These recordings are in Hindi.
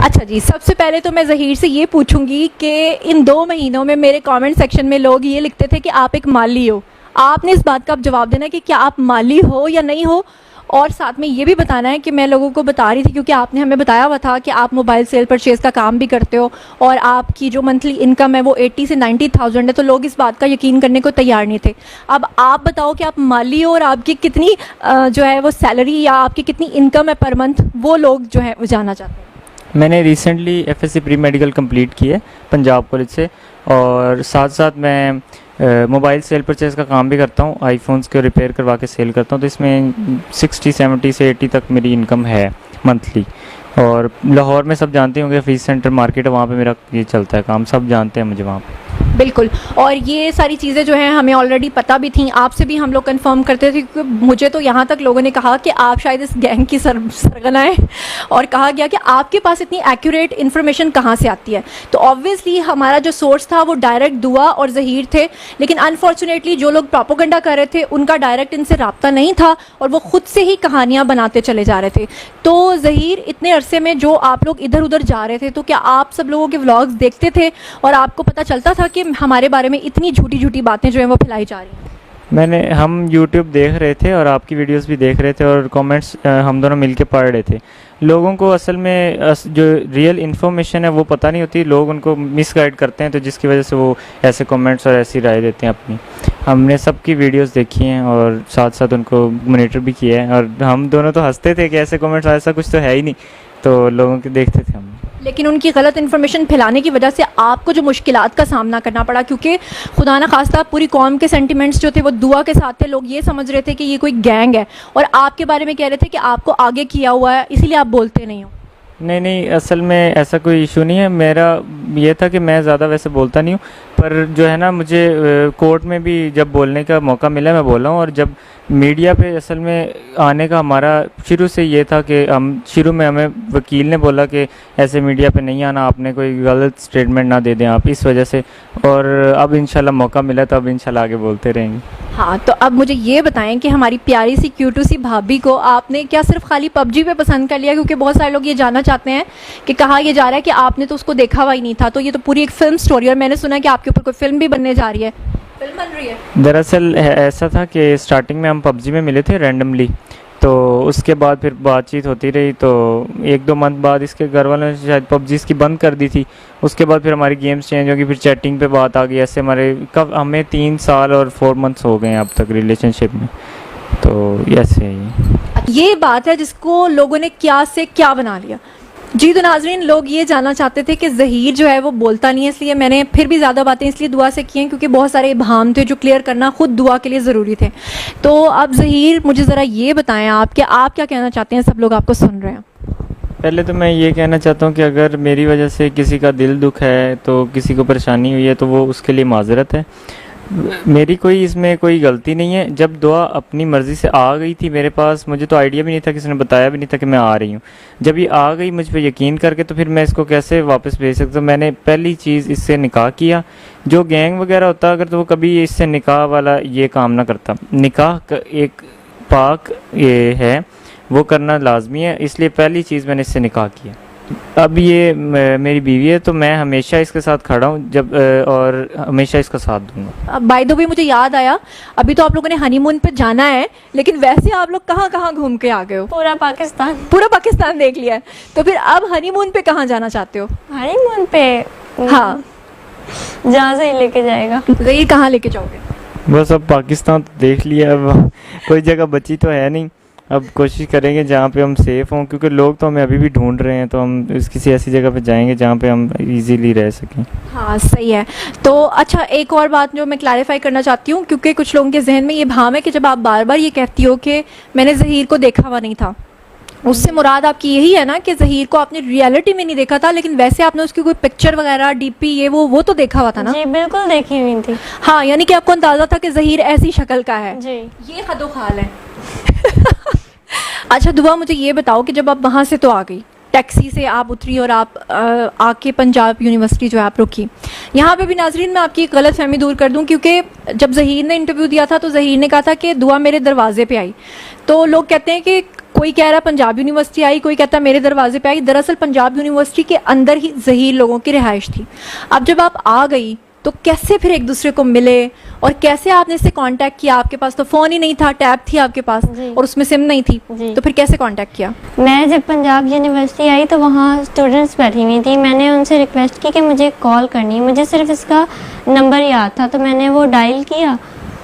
अच्छा जी, सबसे पहले तो मैं ज़हीर से ये पूछूंगी कि इन 2 महीनों में मेरे कमेंट सेक्शन में लोग ये लिखते थे कि आप एक माली हो। आपने इस बात का अब जवाब देना है कि क्या आप माली हो या नहीं हो, और साथ में ये भी बताना है कि मैं लोगों को बता रही थी क्योंकि आपने हमें बताया हुआ था कि आप मोबाइल सेल परचेज़ का काम भी करते हो और आपकी जो मंथली इनकम है वो 80 से 90,000 है, तो लोग इस बात का यकीन करने को तैयार नहीं थे। अब आप बताओ कि आप माली हो और आपकी कितनी जो है वो सैलरी या आपकी कितनी इनकम है पर मंथ, वो लोग जो है वो जानना चाहते हैं। मैंने recently FSc pre medical complete की है पंजाब कॉलेज से, और साथ साथ मैं मोबाइल सेल परचेज़ का काम भी करता हूँ। आईफोन्स को रिपेयर करवा के सेल करता हूँ, तो इसमें 60 70 से 80 तक मेरी इनकम है मंथली। और लाहौर में सब जानते होंगे फीस सेंटर मार्केट है, वहाँ पे मेरा ये चलता है काम, सब जानते हैं मुझे वहाँ पे। बिल्कुल, और ये सारी चीज़ें जो हैं हमें ऑलरेडी पता भी थी, आपसे भी हम लोग कंफर्म करते थे क्योंकि मुझे तो यहाँ तक लोगों ने कहा कि आप शायद इस गैंग की सरगना है, और कहा गया कि आपके पास इतनी एक्यूरेट इन्फॉर्मेशन कहाँ से आती है। तो ऑब्वियसली हमारा जो सोर्स था वो डायरेक्ट दुआ और ज़हीर थे, लेकिन अनफॉर्चुनेटली जो लोग प्रोपोगंडा कर रहे थे उनका डायरेक्ट इनसे रब्ता नहीं था और वो खुद से ही कहानियाँ बनाते चले जा रहे थे। तो ज़हीर, इतने अरसे में जो आप लोग इधर उधर जा रहे थे, तो क्या आप सब लोगों के व्लॉग्स देखते थे और आपको पता चलता था कि हमारे बारे में इतनी झूठी झूठी बातें जो हैं वो फैलाई जा रही हैं? हम YouTube देख रहे थे और आपकी वीडियोस भी देख रहे थे, और कमेंट्स हम दोनों मिलके पढ़ रहे थे। लोगों को असल में जो रियल इन्फॉर्मेशन है वो पता नहीं होती, लोग उनको मिसगाइड करते हैं, तो जिसकी वजह से वो ऐसे कमेंट्स और ऐसी राय देते हैं अपनी। हमने सबकी वीडियोस देखी हैं और साथ साथ उनको मॉनिटर भी किया है, और हम दोनों तो हंसते थे कि ऐसे कमेंट्स, ऐसा कुछ तो है ही नहीं, तो लोगों के देखते थे हम। लेकिन उनकी गलत इन्फॉर्मेशन फैलाने की वजह से आपको जो मुश्किलात का सामना करना पड़ा, क्योंकि खुदा ना खास्ता पूरी कौम के सेंटिमेंट्स जो थे वो दुआ के साथ थे। लोग ये समझ रहे थे कि ये कोई गैंग है और आपके बारे में कह रहे थे कि आपको आगे किया हुआ है, इसीलिए आप बोलते नहीं हो। नहीं, असल में ऐसा कोई इशू नहीं है। मेरा ये था कि मैं ज़्यादा वैसे बोलता नहीं हूँ, पर जो है ना, मुझे कोर्ट में भी जब बोलने का मौका मिला मैं बोला हूँ। और जब मीडिया पे असल में आने का हमारा शुरू से ये था कि शुरू में हमें वकील ने बोला कि ऐसे मीडिया पे नहीं आना, आपने कोई गलत स्टेटमेंट ना दे दें आप, इस वजह से। और अब इंशाल्लाह मौका मिला तो अब इंशाल्लाह आगे बोलते रहेंगे। हाँ, तो अब मुझे ये बताएं कि हमारी प्यारी सी क्यूटू सी भाभी को आपने क्या सिर्फ खाली पबजी पे पसंद कर लिया? क्योंकि बहुत सारे लोग ये जानना चाहते हैं कि कहा यह जा रहा है कि आपने तो उसको देखा हुआ ही नहीं था, तो ये तो पूरी एक फिल्म स्टोरी, और मैंने सुना है कि आपके ऊपर कोई फिल्म भी बनने जा रही है। फिल्म बन रही है? दरअसल ऐसा था कि स्टार्टिंग में हम पबजी में मिले थे रैंडमली, तो उसके बाद फिर बातचीत होती रही, तो 1-2 मंथ बाद इसके घर वालों ने शायद पबजी इसकी बंद कर दी थी। उसके बाद फिर हमारी गेम्स चेंज होगी, फिर चैटिंग पे बात आ गई। ऐसे हमें 3 साल और 4 मंथ्स हो गए हैं अब तक रिलेशनशिप में, तो ऐसे ही। ये बात है जिसको लोगों ने क्या से क्या बना लिया। जी, तो नाजरीन, लोग ये जानना चाहते थे कि ज़हीर जो है वो बोलता नहीं है, इसलिए मैंने फिर भी ज़्यादा बातें इसलिए दुआ से की हैं क्योंकि बहुत सारे इबाम थे जो क्लियर करना खुद दुआ के लिए ज़रूरी थे। तो अब ज़हीर, मुझे ज़रा ये बताएं आप कि आप क्या कहना चाहते हैं, सब लोग आपको सुन रहे हैं। पहले तो मैं ये कहना चाहता हूँ कि अगर मेरी वजह से किसी का दिल दुख है, तो किसी को परेशानी हुई है, तो वो उसके लिए माजरत है। मेरी इसमें कोई गलती नहीं है। जब दुआ अपनी मर्ज़ी से आ गई थी मेरे पास, मुझे तो आइडिया भी नहीं था, किसी ने बताया भी नहीं था कि मैं आ रही हूँ। जब ये आ गई मुझ पर यकीन करके, तो फिर मैं इसको कैसे वापस भेज सकता हूँ। मैंने पहली चीज़ इससे निकाह किया। जो गैंग वगैरह होता अगर, तो वो कभी इससे निकाह वाला ये काम ना करता। निकाह एक पाक ये है, वो करना लाजमी है, इसलिए पहली चीज़ मैंने इससे निकाह किया। अब ये मेरी बीवी है, तो मैं हमेशा इसके साथ खड़ा हूँ और हमेशा इसका साथ दूंगा। बाय द वे, मुझे याद आया, अभी तो आप लोगों ने हनीमून पे जाना है, लेकिन वैसे आप लोग कहाँ कहाँ घूम के आ गए हो? पूरा पाकिस्तान। पूरा पाकिस्तान देख लिया है, तो फिर अब हनीमून पे कहाँ जाना चाहते हो? हनीमून पे हाँ, जहाँ से ही लेके जाएगा। ज़हीर, कहाँ लेके जाओगे? बस अब पाकिस्तान तो देख लिया, अब कोई जगह बची तो है नहीं। अब कोशिश करेंगे जहाँ पे हम सेफ़ हों, क्योंकि लोग तो हमें अभी भी ढूंढ रहे हैं, तो हम किसी ऐसी जगह पे जाएंगे जहाँ पे हम इजीली रह सकें। हाँ, सही है। तो अच्छा, एक और बात जो मैं क्लैरिफाई करना चाहती हूँ, क्योंकि कुछ लोगों के जहन में ये भाव है कि जब आप बार बार ये कहती हो कि मैंने ज़हीर को देखा हुआ नहीं था, उससे मुराद आपकी यही है ना कि ज़हीर को आपने रियलिटी में नहीं देखा था, लेकिन वैसे आपने उसकी कोई पिक्चर वगैरह, डीपी, ये वो तो देखा हुआ था ना? जी बिल्कुल देखी हुई थी। हाँ, यानी कि आपको अंदाज़ा था कि ज़हीर ऐसी शक्ल का है। जी, ये खदो खाल है। अच्छा दुआ, मुझे ये बताओ कि जब आप वहाँ से तो आ गई, टैक्सी से आप उतरी और आप आके पंजाब यूनिवर्सिटी जो है आप रुकी। यहाँ पे भी नाजरीन मैं आपकी एक गलत फहमी दूर कर दूँ, क्योंकि जब ज़हीर ने इंटरव्यू दिया था तो ज़हीर ने कहा था कि दुआ मेरे दरवाजे पे आई, तो लोग कहते हैं कि कोई कह रहा है पंजाब यूनिवर्सिटी आई, कोई कहता है मेरे दरवाजे पे आई। दरअसल पंजाब यूनिवर्सिटी के अंदर ही ज़हीर लोगों की रिहाइश थी। अब जब आप आ गई तो कैसे फिर एक दूसरे को मिले और कैसे आपने इससे कांटेक्ट किया? आपके पास तो फ़ोन ही नहीं था, टैब थी आपके पास जी। और उसमें सिम नहीं थी, जी। तो फिर कैसे कांटेक्ट किया? मैं जब पंजाब यूनिवर्सिटी आई तो वहाँ स्टूडेंट्स बैठी हुई थी। मैंने उनसे रिक्वेस्ट की कि मुझे कॉल करनी है, मुझे सिर्फ इसका नंबर याद था, तो मैंने वो डायल किया।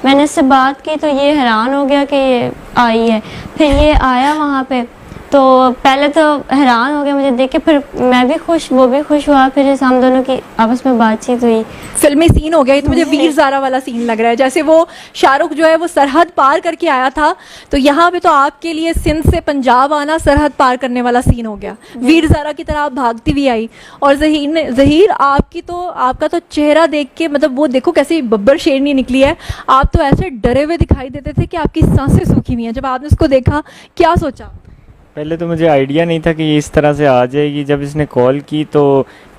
मैंने इससे बात की तो ये हैरान हो गया कि ये आई है। फिर ये आया वहाँ पे, तो पहले तो हैरान हो गया मुझे देख के, फिर मैं भी खुश, वो भी खुश हुआ। फिर हम दोनों की आपस में बातचीत हुई। फिल्मी सीन हो गया ये तो, मुझे वीर ज़ारा वाला सीन लग रहा है, जैसे वो शाहरुख जो है वो सरहद पार करके आया था, तो यहाँ पे तो आपके लिए सिंध से पंजाब आना सरहद पार करने वाला सीन हो गया। वीर ज़ारा की तरह आप भागती हुई आई। और ज़हीर आपका तो चेहरा देख के, मतलब वो देखो कैसी बब्बर शेरनी निकली है। आप तो ऐसे डरे हुए दिखाई देते थे कि आपकी सांसें सूखी हुई हैं। जब आपने उसको देखा क्या सोचा? पहले तो मुझे आइडिया नहीं था कि ये इस तरह से आ जाएगी। जब इसने कॉल की तो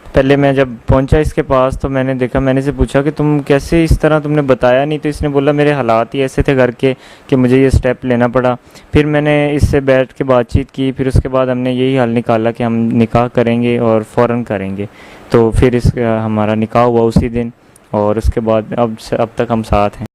पहले मैं जब पहुंचा इसके पास तो मैंने देखा, मैंने इसे पूछा कि तुम कैसे इस तरह, तुमने बताया नहीं। तो इसने बोला मेरे हालात ही ऐसे थे घर के कि मुझे ये स्टेप लेना पड़ा। फिर मैंने इससे बैठ के बातचीत की, फिर उसके बाद हमने यही हल निकाला कि हम निकाह करेंगे और फ़ौरन करेंगे। तो फिर हमारा निकाह हुआ उसी दिन और उसके बाद अब तक हम साथ हैं।